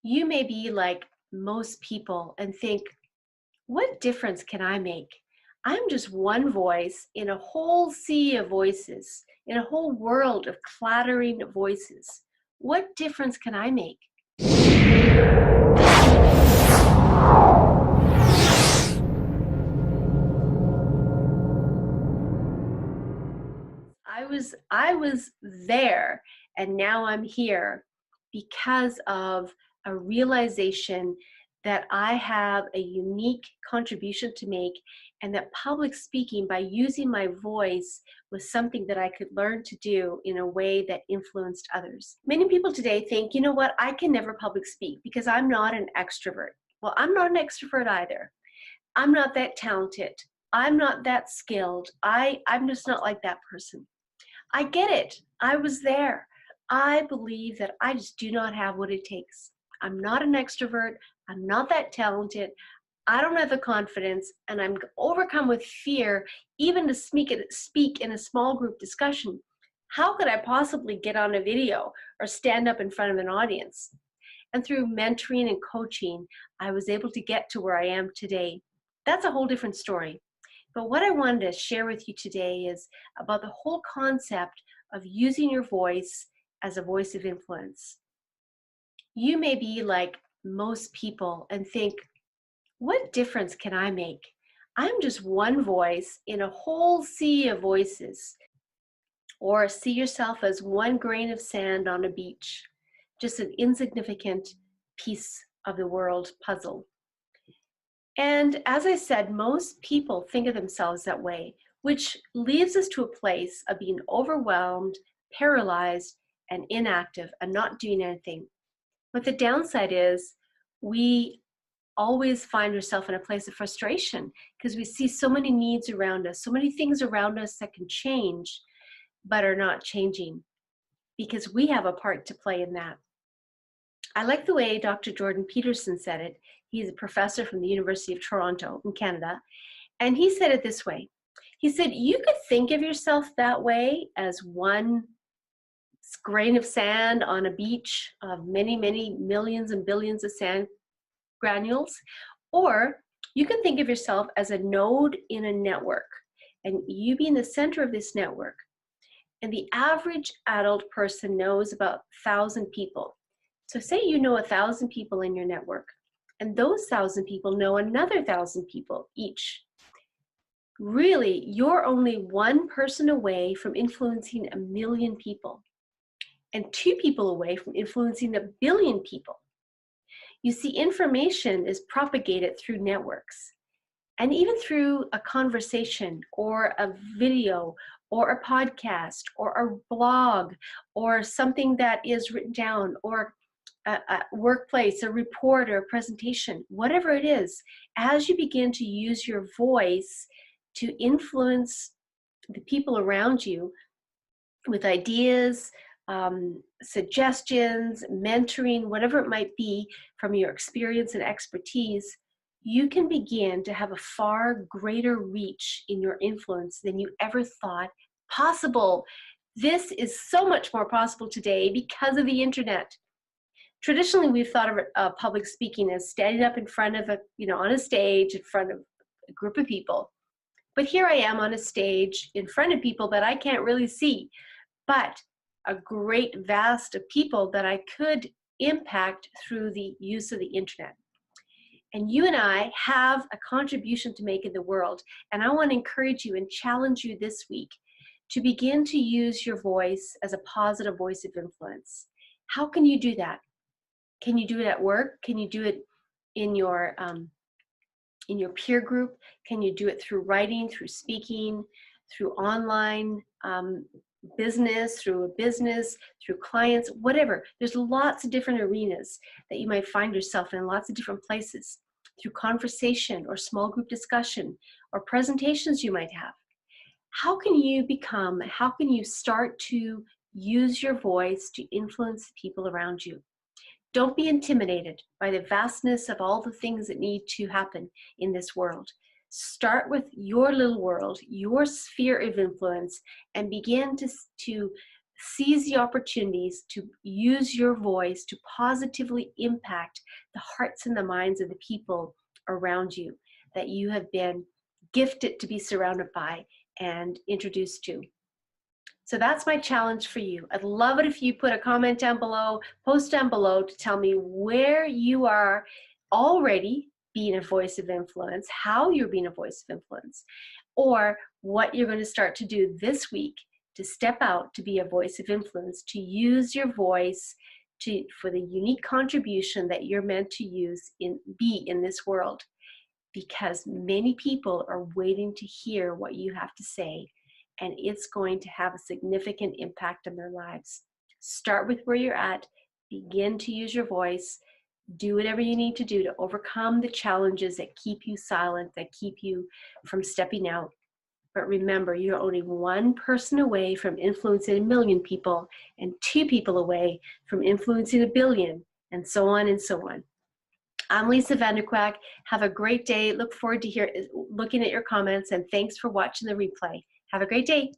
You may be like most people and think, what difference can I make? I'm just one voice in a whole sea of voices, in a whole world of clattering voices. What difference can I make? I was there, and now I'm here because of a realization that I have a unique contribution to make, and that public speaking, by using my voice, was something that I could learn to do in a way that influenced others. Many people today think, you know what, I can never public speak because I'm not an extrovert. Well, I'm not an extrovert either. I'm not that talented. I'm not that skilled. I'm just not like that person. I get it. I was there. I believe that I just do not have what it takes. I'm not an extrovert. I'm not that talented. I don't have the confidence, and I'm overcome with fear even to speak in a small group discussion. How could I possibly get on a video or stand up in front of an audience? And through mentoring and coaching, I was able to get to where I am today. That's a whole different story. But what I wanted to share with you today is about the whole concept of using your voice as a voice of influence. You may be like most people and think, what difference can I make? I'm just one voice in a whole sea of voices. Or see yourself as one grain of sand on a beach, just an insignificant piece of the world puzzle. And as I said, most people think of themselves that way, which leaves us to a place of being overwhelmed, paralyzed, and inactive and not doing anything. But the downside is we always find ourselves in a place of frustration because we see so many needs around us, so many things around us that can change but are not changing because we have a part to play in that. I like the way Dr. Jordan Peterson said it. He's a professor from the University of Toronto in Canada. And he said it this way. He said, you could think of yourself that way as one grain of sand on a beach of many, many millions and billions of sand granules, or you can think of yourself as a node in a network, and you be in the center of this network. And the average adult person knows about 1,000 people. So say you know 1,000 people in your network, and those 1,000 people know another 1,000 people each. Really, you're only one person away from influencing 1,000,000 people, and 2 people away from influencing 1,000,000,000 people. You see, information is propagated through networks. And even through a conversation or a video or a podcast or a blog or something that is written down or a workplace, a report or a presentation, whatever it is, as you begin to use your voice to influence the people around you with ideas, suggestions, mentoring, whatever it might be from your experience and expertise, you can begin to have a far greater reach in your influence than you ever thought possible. This is so much more possible today because of the internet. Traditionally, we've thought of public speaking as standing up in front of on a stage in front of a group of people. But here I am on a stage in front of people that I can't really see, but a great vast of people that I could impact through the use of the internet. And you and I have a contribution to make in the world. And I want to encourage you and challenge you this week to begin to use your voice as a positive voice of influence. How can you do that? Can you do it at work? Can you do it in your peer group? Can you do it through writing, through speaking, through online business, through clients, whatever? There's lots of different arenas that you might find yourself in, lots of different places, through conversation or small group discussion or presentations you might have. How can you start to use your voice to influence the people around you? Don't be intimidated by the vastness of all the things that need to happen in this world. Start with your little world, your sphere of influence, and begin to Seize the opportunities to use your voice to positively impact the hearts and the minds of the people around you that you have been gifted to be surrounded by and introduced to. So that's my challenge for you. I'd love it if you put a comment down below, post down below to tell me where you are already being a voice of influence, how you're being a voice of influence, or what you're going to start to do this week to step out to be a voice of influence, to use your voice for the unique contribution that you're meant to be in this world, because many people are waiting to hear what you have to say, and it's going to have a significant impact on their lives. Start with where you're at, begin to use your voice, do whatever you need to do to overcome the challenges that keep you silent, that keep you from stepping out. But remember, you're only one person away from influencing 1 million people, and 2 people away from influencing 1 billion, and so on and so on. I'm Lisa Vanderkwaak. Have a great day. Look forward to looking at your comments, and thanks for watching the replay. Have a great day.